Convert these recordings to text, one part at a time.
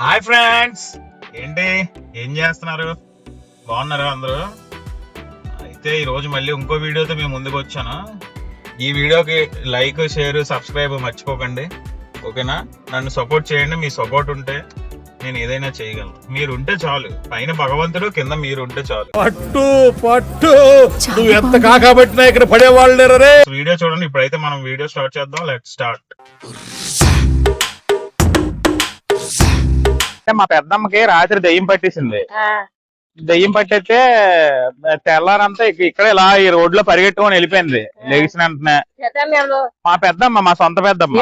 Hi friends, ఏంటి ఏం చేస్తున్నారు? బాగున్నారా అందరూ? అయితే ఈరోజు మళ్ళీ ఇంకో వీడియోతో మేము ముందుకు వచ్చాను. ఈ వీడియోకి లైక్, షేర్, సబ్స్క్రైబ్ మర్చిపోకండి, ఓకేనా? నన్ను సపోర్ట్ చేయండి. మీ సపోర్ట్ ఉంటే నేను ఏదైనా చేయగలను. మీరు ఉంటే చాలు. పైన భగవంతుడు, కింద మీరు ఉంటే చాలు. పట్టు పట్టు నువ్వు ఎంత కాకబట్టినా ఇక్కడ పడేవాళ్ళు రే. వీడియో చూడండి. ఇప్పుడైతే మనం వీడియో స్టార్ట్ చేద్దాం. Let start. మా పెద్దమ్మకి రాత్రి దెయ్యం పట్టేసింది. దెయ్యం పట్టేస్తే తెల్లారంతా ఇక్కడ ఇలా ఈ రోడ్ లో పరిగెట్టుకొని వెళ్ళిపోయింది. లెగిసిన వెంటనే మా పెద్దమ్మ, మా సొంత పెద్దమ్మ,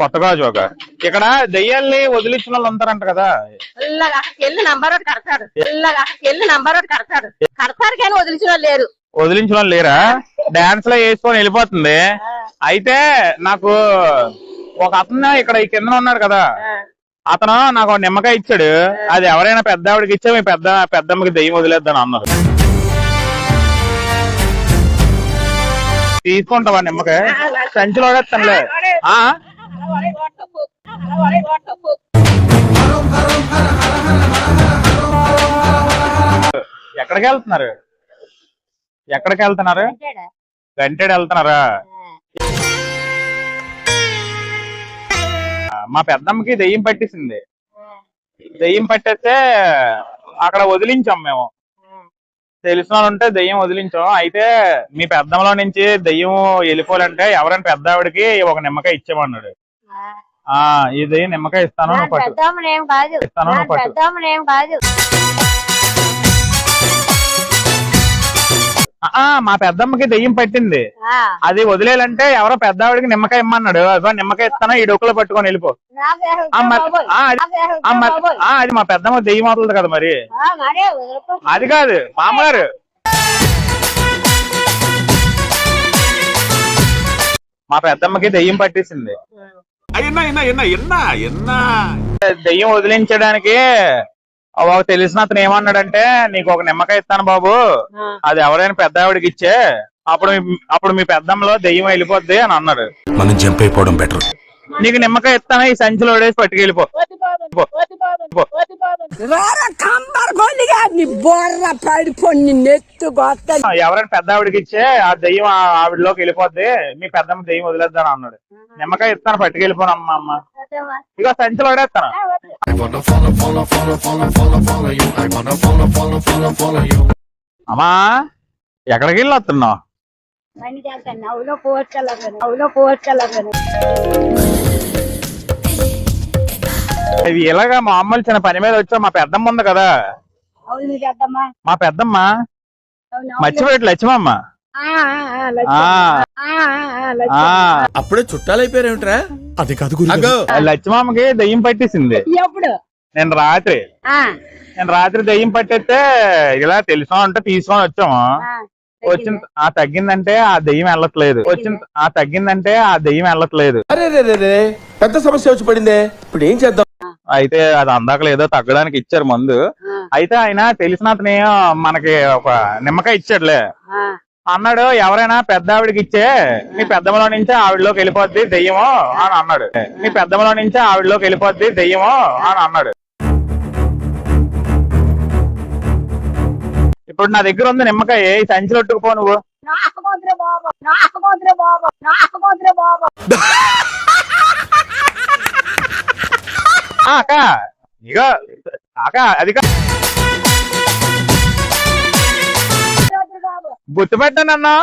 కొత్తగా జోక. ఇక్కడ దెయ్యాల్ని వదిలించిన వాళ్ళు ఉంటారంట కదా, వదిలించిన వాళ్ళు లేరా? డాన్స్ లో వేసుకొని వెళ్ళిపోతుంది. అయితే నాకు ఒక అతను ఇక్కడ ఈ కింద ఉన్నాడు కదా, అతను నాకు నిమ్మకాయ ఇచ్చాడు. అది ఎవరైనా పెద్ద ఆవిడకి ఇచ్చా, మీ పెద్దమ్మకి దెయ్యం వదిలేద్దాను అన్నారు. తీసుకుంటావా నిమ్మకాయ? సంచిలో వేస్తానులే. ఎక్కడికి వెళ్తున్నారు? ఎక్కడికి వెళ్తున్నారు? గంటేడు వెళ్తున్నారా? మా పెద్దమ్మకి దెయ్యం పట్టేసింది. దెయ్యం పట్టేస్తే అక్కడ వదిలించాం మేము. తెలిసిన వాళ్ళు ఉంటే దెయ్యం వదిలించాం. అయితే మీ పెద్దమ్మలో నుంచి దెయ్యం వెళ్ళిపోవాలంటే ఎవరైనా పెద్ద ఆవిడకి ఒక నిమ్మకాయ ఇచ్చామన్నాడు. ఇది నిమ్మకాయ ఇస్తాను, మా పెద్దమ్మకి దెయ్యం పట్టింది. అది వదిలేయాలంటే ఎవరో పెద్ద ఆవిడకి నిమ్మకాయ ఇమ్మన్నాడు. అదో నిమ్మకాయ ఇస్తాను, ఈ డొక్కులో పట్టుకొని వెళ్ళిపో. అది మా పెద్దమ్మ దెయ్యం అవుతుంది కదా మరి. అది కాదు మామగారు, మా పెద్దమ్మకి దెయ్యం పట్టేసింది. దెయ్యం వదిలించడానికి తెలిసిన అతను ఏమన్నాడంటే, నీకు ఒక నిమ్మకాయ ఇస్తాను బాబు, అది ఎవరైనా పెద్ద ఆవిడకి ఇచ్చే, అప్పుడు మీ పెద్దమ్మలో దెయ్యం వెళ్ళిపోద్ది అని అన్నాడు. మనం జంప్ అయిపోవడం బెటర్. నీకు నిమ్మకాయ ఇస్తాను, ఈ సంచిలో వేసి పట్టుకెళ్ళిపో. ఎవరైనా పెద్ద ఆవిడకి ఇచ్చే, ఆ దెయ్యం ఆవిడలోకి వెళ్ళిపోద్ది, మీ పెద్దమ్మ దెయ్యం వదిలేద్దాను అన్నాడు. నిమ్మకాయ ఇస్తాను, పట్టుకెళ్ళిపోనమ్మా. అమ్మ ఇక సంచిలో వేస్తాను. అమ్మా ఎక్కడికి వెళ్ళి వస్తున్నావు? ఇది ఇలాగా మామూలు చిన్న పని మీద వచ్చా. మా పెద్దమ్మ ఉంది కదా, మా పెద్దమ్మ మర్చిపోయి లక్ష్మమ్మ. అప్పుడే చుట్టాలైపోయారేమిట్రా? అది కాదు, లక్ష్మమ్మకి దెయ్యం పట్టేసింది. నేను రాత్రి దెయ్యం పట్టేస్తే ఇలా తెలిసిన అంటే తీసుకొని వచ్చాము. తగ్గిందంటే ఆ దెయ్యం వెళ్ళట్లేదు. తగ్గిందంటే ఆ దెయ్యం వెళ్ళట్లేదు. పెద్ద సమస్య వచ్చి పడిందే, ఇప్పుడు ఏం చేద్దాం? అయితే అది అందాక లేదో తగ్గడానికి ఇచ్చారు మందు. అయితే ఆయన తెలిసిన అతనే మనకి ఒక నిమ్మకాయ ఇచ్చాడులే. అన్నాడు, ఎవరైనా పెద్ద ఆవిడకి ఇచ్చే, మీ పెద్దమ్మలో నుంచి ఆవిడలోకి వెళ్ళిపోద్ది దెయ్యమో అని అన్నాడు. మీ పెద్దమ్మలో నుంచి ఆవిడలోకి వెళ్ళిపోద్ది దెయ్యమో అని అన్నాడు. ఇప్పుడు నా దగ్గర ఉంది నిమ్మకాయ, ఈ సంచిలో పట్టుకుపో నువ్వు. అక్క ఇక అక్క అది గుర్తుపెట్టానన్నా.